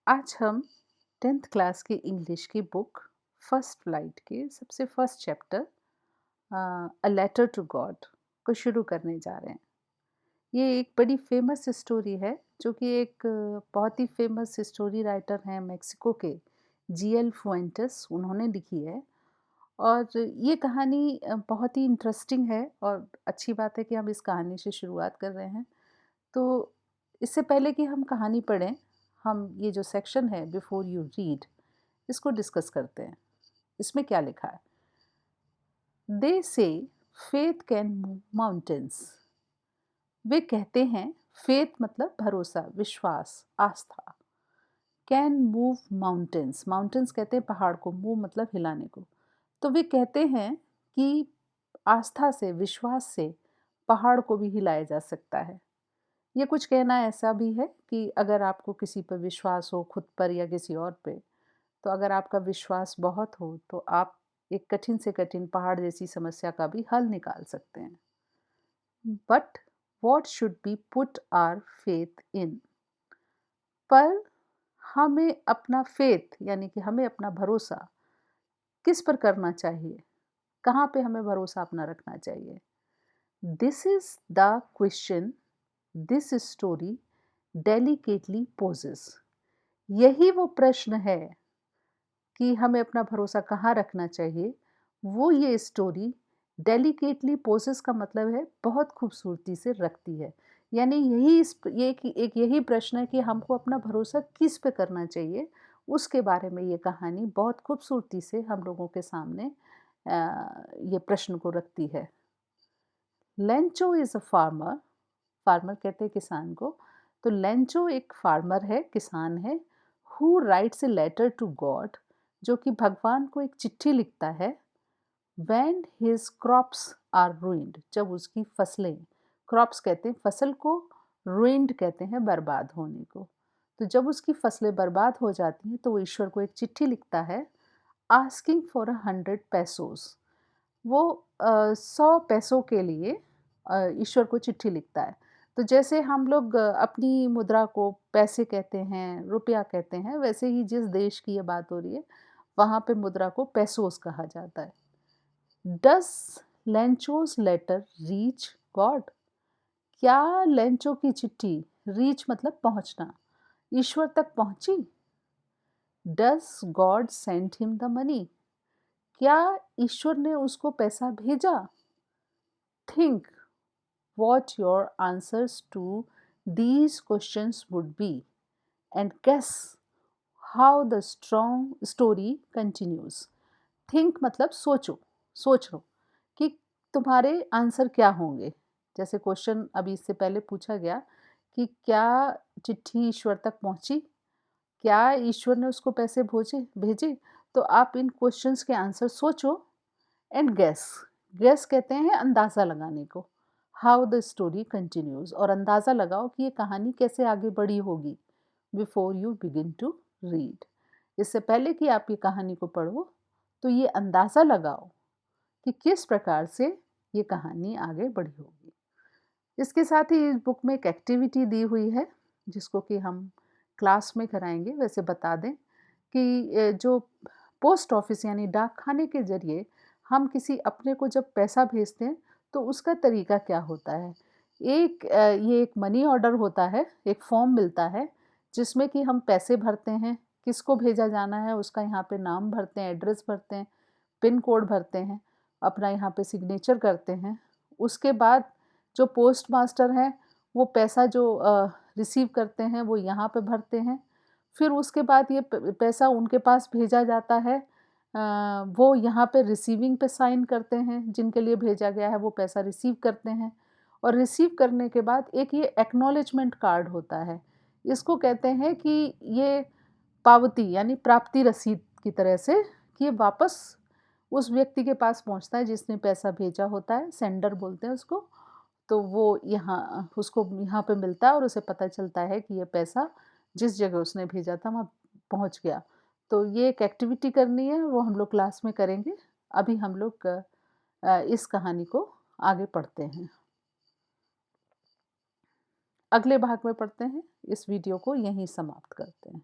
आज हम 10th class की इंग्लिश की बुक फर्स्ट फ्लाइट के सबसे first chapter a letter to God को शुरू करने जा रहे हैं। ये एक बड़ी फेमस स्टोरी है जो कि एक बहुत ही फेमस स्टोरी राइटर हैं मेक्सिको के जीएल फुएंटेस, उन्होंने लिखी है। और ये कहानी बहुत ही इंटरेस्टिंग है और अच्छी बात है कि हम इस कहानी से शुरुआत कर रहे हैं। तो इससे पहले कि हम कहानी पढ़ें, हम ये जो सेक्शन है बिफोर यू रीड, इसको डिस्कस करते हैं। इसमें क्या लिखा है? दे से फेथ कैन मूव माउंटेन्स। वे कहते हैं, फेथ मतलब भरोसा, विश्वास, आस्था। कैन मूव माउंटेन्स, माउंटेन्स कहते हैं पहाड़ को, मूव मतलब हिलाने को। तो वे कहते हैं कि आस्था से, विश्वास से पहाड़ को भी हिलाया जा सकता है। ये कुछ कहना ऐसा भी है कि अगर आपको किसी पर विश्वास हो, खुद पर या किसी और पे, तो अगर आपका विश्वास बहुत हो तो आप एक कठिन से कठिन पहाड़ जैसी समस्या का भी हल निकाल सकते हैं। But what should be put are faith in, पर हमें अपना फेथ यानी कि हमें अपना भरोसा किस पर करना चाहिए, कहाँ पे हमें भरोसा अपना रखना चाहिए? This is the question this story delicately poses. यही वो प्रश्न है कि हमें अपना भरोसा कहाँ रखना चाहिए, वो ये स्टोरी डेलिकेटली पोजेस का मतलब है बहुत खूबसूरती से रखती है। यानी यही एक यही प्रश्न है कि हमको अपना भरोसा किस पे करना चाहिए, उसके बारे में ये कहानी बहुत खूबसूरती से हम लोगों के सामने ये प्रश्न को रखती है। Lencho is a farmer, farmer कहते हैं किसान को। तो लेंचो एक फार्मर है, किसान है। Who writes a letter to God, जो कि भगवान को एक चिट्ठी लिखता है। When his crops are ruined, जब उसकी फसलें, क्रॉप्स कहते हैं फसल को, रुइंड कहते हैं बर्बाद होने को। तो जब उसकी फसलें बर्बाद हो जाती हैं तो वो ईश्वर को एक चिट्ठी लिखता है, आस्किंग फॉर 100 पेसोस। वो 100 पैसों के लिए ईश्वर को चिट्ठी लिखता है। तो जैसे हम लोग अपनी मुद्रा को पैसे कहते हैं, रुपया कहते हैं, वैसे ही जिस देश की ये बात हो रही है, वहाँ पे मुद्रा को पेसोस कहा जाता है। Does Lencho's letter reach God, क्या लेंचो की चिट्ठी, रीच मतलब पहुँचना, ईश्वर तक पहुँची? Does God send him the money, क्या ईश्वर ने उसको पैसा भेजा? Think what your answers to these questions would be and guess how the strong story continues. Think मतलब सोचो, सोच लो कि तुम्हारे आंसर क्या होंगे। जैसे क्वेश्चन अभी इससे पहले पूछा गया कि क्या चिट्ठी ईश्वर तक पहुंची, क्या ईश्वर ने उसको पैसे भेजे भेजे। तो आप इन क्वेश्चंस के आंसर सोचो एंड गेस, गेस कहते हैं अंदाज़ा लगाने को। हाउ द स्टोरी कंटिन्यूज, और अंदाज़ा लगाओ कि ये कहानी कैसे आगे बढ़ी होगी। Before you begin to read, इससे पहले कि आप ये कहानी को पढ़ो तो ये अंदाज़ा लगाओ कि किस प्रकार से ये कहानी आगे बढ़ी होगी। इसके साथ ही इस बुक में एक एक्टिविटी दी हुई है जिसको कि हम क्लास में कराएंगे। वैसे बता दें कि जो पोस्ट ऑफिस यानी डाक खाने के ज़रिए हम किसी अपने को जब पैसा भेजते हैं तो उसका तरीका क्या होता है। ये एक मनी ऑर्डर होता है, एक फॉर्म मिलता है जिसमें कि हम पैसे भरते हैं, किसको भेजा जाना है उसका यहाँ पे नाम भरते हैं, एड्रेस भरते हैं, पिन कोड भरते हैं, अपना यहाँ पे सिग्नेचर करते हैं। उसके बाद जो पोस्ट मास्टर हैं वो पैसा जो रिसीव करते हैं वो यहाँ पे भरते हैं। फिर उसके बाद ये पैसा उनके पास भेजा जाता है, वो यहाँ पे रिसीविंग पे साइन करते हैं, जिनके लिए भेजा गया है वो पैसा रिसीव करते हैं। और रिसीव करने के बाद एक ये एक्नॉलेजमेंट कार्ड होता है, इसको कहते हैं कि ये पावती यानी प्राप्ति रसीद की तरह से, कि ये वापस उस व्यक्ति के पास पहुंचता है जिसने पैसा भेजा होता है, सेंडर बोलते हैं उसको। तो वो यहाँ उसको यहाँ पे मिलता है और उसे पता चलता है कि ये पैसा जिस जगह उसने भेजा था वहाँ पहुँच गया। तो ये एक एक्टिविटी करनी है, वो हम लोग क्लास में करेंगे। अभी हम लोग इस कहानी को आगे पढ़ते हैं, अगले भाग में पढ़ते हैं। इस वीडियो को यहीं समाप्त करते हैं।